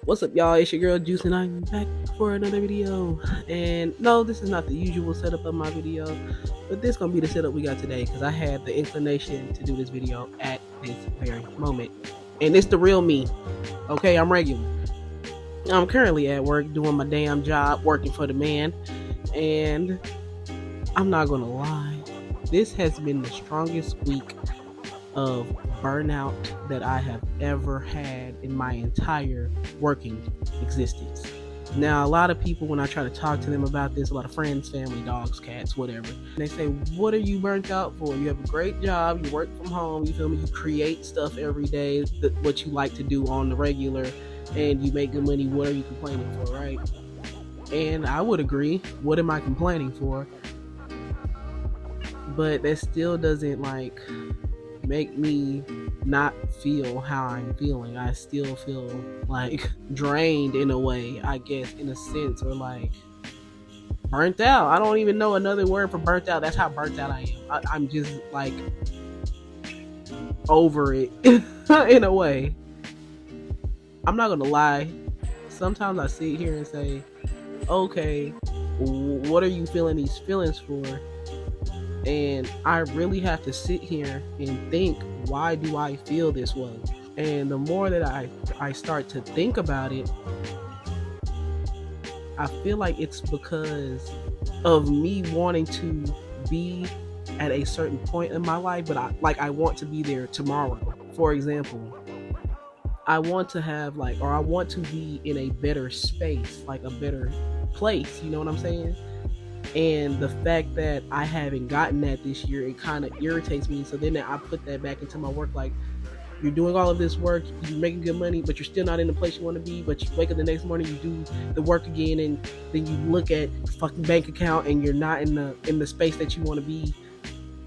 What's up, y'all? It's your girl Juice, and I'm back for another video. And no, this is not the usual setup of my video, but this gonna be the setup we got today because I had the inclination to do this video at this very moment, and it's the real me. Okay, I'm regular. I'm currently at work doing my damn job, working for the man, and I'm not gonna lie, this has been the strongest week of burnout that I have ever had in my entire working existence. Now, a lot of people, when I try to talk to them about this, a lot of friends, family, dogs, cats, whatever, they say, "What are you burnt out for? You have a great job, you work from home, you feel me? You create stuff every day, what you like to do on the regular, and you make good money. What are you complaining for, right?" And I would agree. What am I complaining for? But that still doesn't make me not feel how I'm feeling. I still feel like drained in a way, I guess, in a sense, or like burnt out. I don't even know another word for burnt out. That's how burnt out I am. I'm just like over it in a way. I'm not gonna lie. Sometimes I sit here and say, okay, what are you feeling these feelings for? And I really have to sit here and think, why do I feel this way? And the more that I start to think about it, I feel like it's because of me wanting to be at a certain point in my life, but I want to be there tomorrow. For example, I want to have or I want to be in a better space, like a better place, you know what I'm saying? And the fact that I haven't gotten that this year, it kind of irritates me. So then I put that back into my work. Like, you're doing all of this work, you're making good money, but you're still not in the place you want to be. But you wake up the next morning, you do the work again, and then you look at fucking bank account, and you're not in the space that you want to be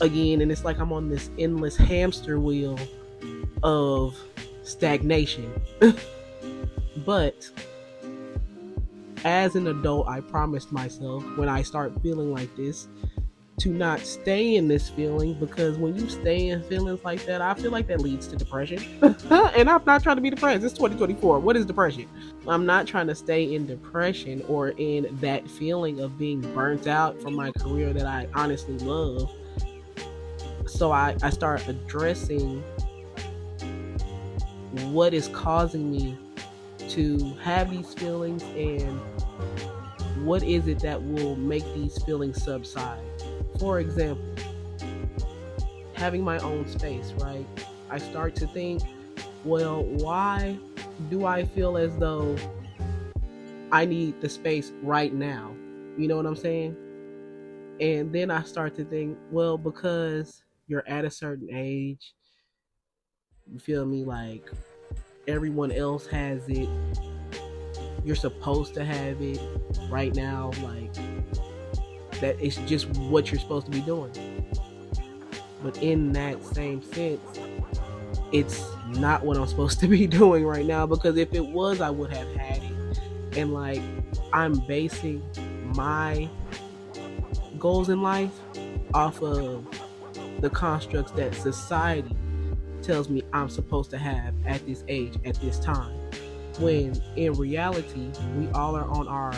again. And it's like I'm on this endless hamster wheel of stagnation. But as an adult, I promised myself when I start feeling like this to not stay in this feeling, because when you stay in feelings like that, I feel like that leads to depression. And I'm not trying to be depressed. It's 2024. What is depression? I'm not trying to stay in depression or in that feeling of being burnt out from my career that I honestly love. So I start addressing what is causing me to have these feelings, and what is it that will make these feelings subside. For example, having my own space, right? I start to think, well, why do I feel as though I need the space right now? You know what I'm saying? And then I start to think, well, because you're at a certain age, you feel me, like everyone else has it, you're supposed to have it right now, like that it's just what you're supposed to be doing. But in that same sense, it's not what I'm supposed to be doing right now, because if it was, I would have had it. And I'm basing my goals in life off of the constructs that society tells me I'm supposed to have at this age, at this time. When in reality, we all are on our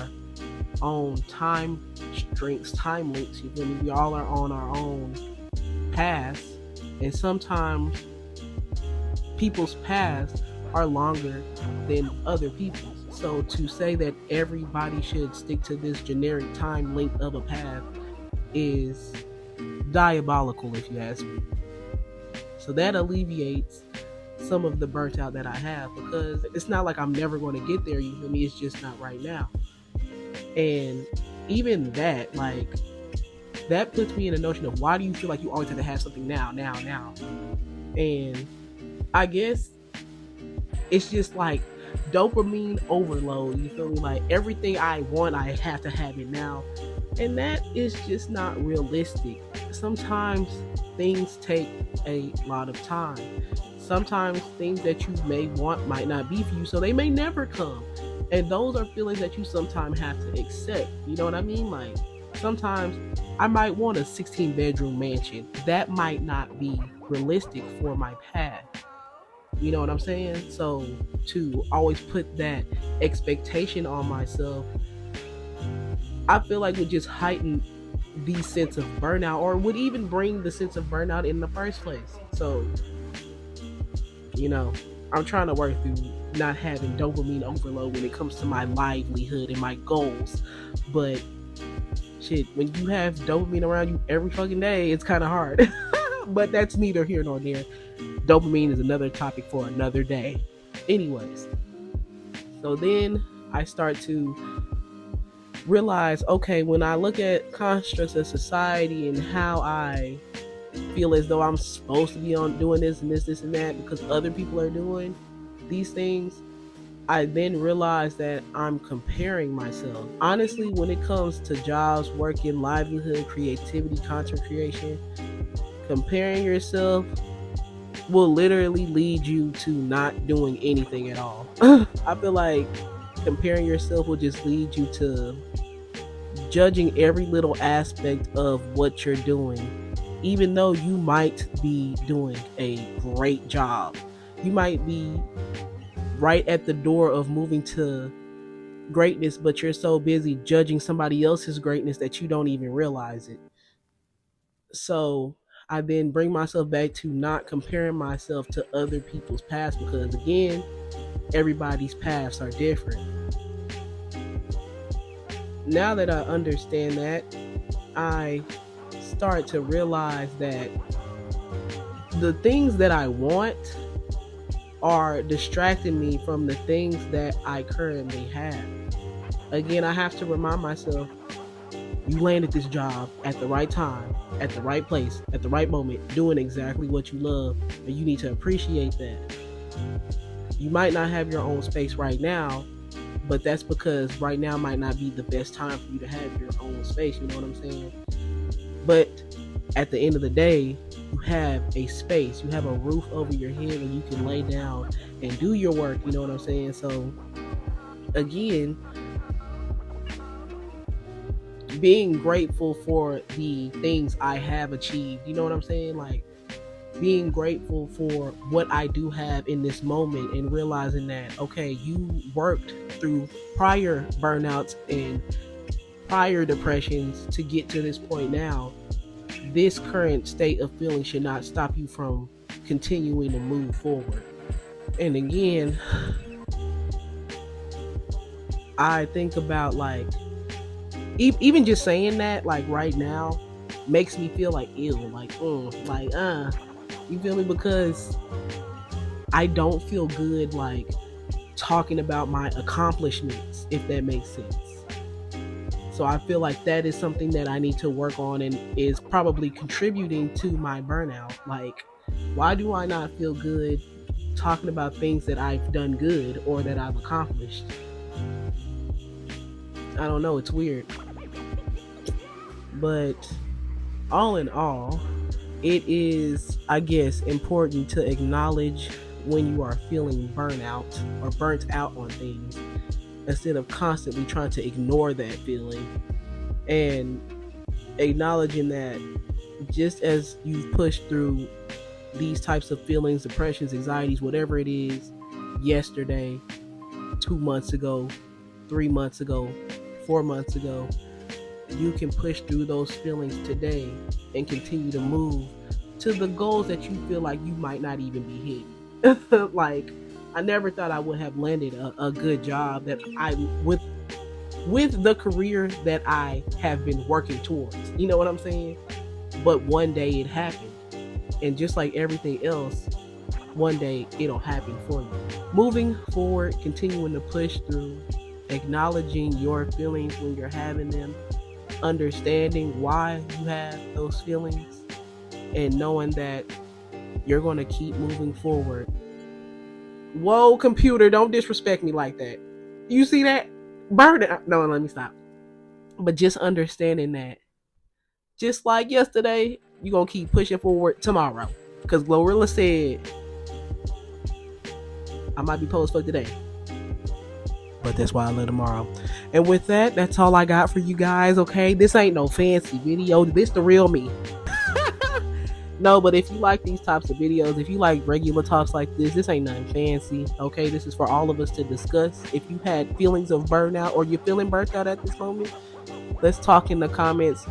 own time strengths, time links. You feel me? We all are on our own paths, and sometimes people's paths are longer than other people's. So to say that everybody should stick to this generic time length of a path is diabolical, if you ask me. So that alleviates some of the burnt out that I have, because it's not like I'm never going to get there. You feel me? It's just not right now. And even that, that puts me in a notion of, why do you feel like you always have to have something now? And I guess it's just like dopamine overload. You feel me? Like everything I want, I have to have it now. And that is just not realistic. Sometimes things take a lot of time. Sometimes things that you may want might not be for you, so they may never come. And those are feelings that you sometimes have to accept. You know what I mean? Like, sometimes I might want a 16 bedroom mansion. That might not be realistic for my path. You know what I'm saying? So to always put that expectation on myself, I feel like would just heighten the sense of burnout, or would even bring the sense of burnout in the first place. So, you know, I'm trying to work through not having dopamine overload when it comes to my livelihood and my goals. But shit, when you have dopamine around you every fucking day, it's kind of hard. But that's neither here nor there. Dopamine is another topic for another day. Anyways, so then I start to realize, okay, when I look at constructs of society and how I feel as though I'm supposed to be on doing this and this and that because other people are doing these things, I then realize that I'm comparing myself. Honestly, when it comes to jobs, working, livelihood, creativity, content creation, comparing yourself will literally lead you to not doing anything at all. I feel like comparing yourself will just lead you to judging every little aspect of what you're doing, even though you might be doing a great job. You might be right at the door of moving to greatness, but you're so busy judging somebody else's greatness that you don't even realize it. So I then bring myself back to not comparing myself to other people's paths because, again, everybody's paths are different. Now that I understand that, I start to realize that the things that I want are distracting me from the things that I currently have. Again, I have to remind myself, you landed this job at the right time, at the right place, at the right moment, doing exactly what you love, and you need to appreciate that. You might not have your own space right now, but that's because right now might not be the best time for you to have your own space, you know what I'm saying? But at the end of the day, you have a space, you have a roof over your head where you can lay down and do your work, you know what I'm saying? So again, being grateful for the things I have achieved, you know what I'm saying? Like being grateful for what I do have in this moment and realizing that, okay, you worked through prior burnouts and prior depressions to get to this point now. This current state of feeling should not stop you from continuing to move forward. And again, I think about like, even just saying that, like right now, makes me feel like ill, like, you feel me? Because I don't feel good, like, talking about my accomplishments, if that makes sense. So I feel like that is something that I need to work on and is probably contributing to my burnout. Like, why do I not feel good talking about things that I've done good or that I've accomplished? I don't know, it's weird. But all in all, it is, I guess, important to acknowledge when you are feeling burnout or burnt out on things instead of constantly trying to ignore that feeling, and acknowledging that just as you've pushed through these types of feelings, depressions, anxieties, whatever it is, yesterday, 2 months ago, 3 months ago, 4 months ago, you can push through those feelings today and continue to move to the goals that you feel like you might not even be hitting. Like, I never thought I would have landed a good job that I with the career that I have been working towards. You know what I'm saying? But one day it happened. And just like everything else, one day it'll happen for you. Moving forward, continuing to push through, acknowledging your feelings when you're having them, understanding why you have those feelings, and knowing that you're going to keep moving forward. Whoa, computer, don't disrespect me like that. You see that? Burn it. No, let me stop. But just understanding that, just like yesterday, you're going to keep pushing forward tomorrow. Because Glorilla said, I might be post for today, but that's why I live tomorrow. And with that, that's all I got for you guys, okay? This ain't no fancy video. This the real me. No, but if you like these types of videos, if you like regular talks like this ain't nothing fancy. Okay, this is for all of us to discuss. If you had feelings of burnout or you're feeling burnt out at this moment, let's talk in the comments,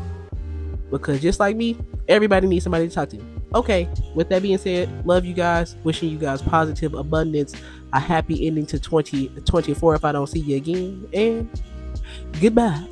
because just like me, everybody needs somebody to talk to. Okay, with that being said, love you guys. Wishing you guys positive abundance, a happy ending to 2024 if I don't see you again, and goodbye.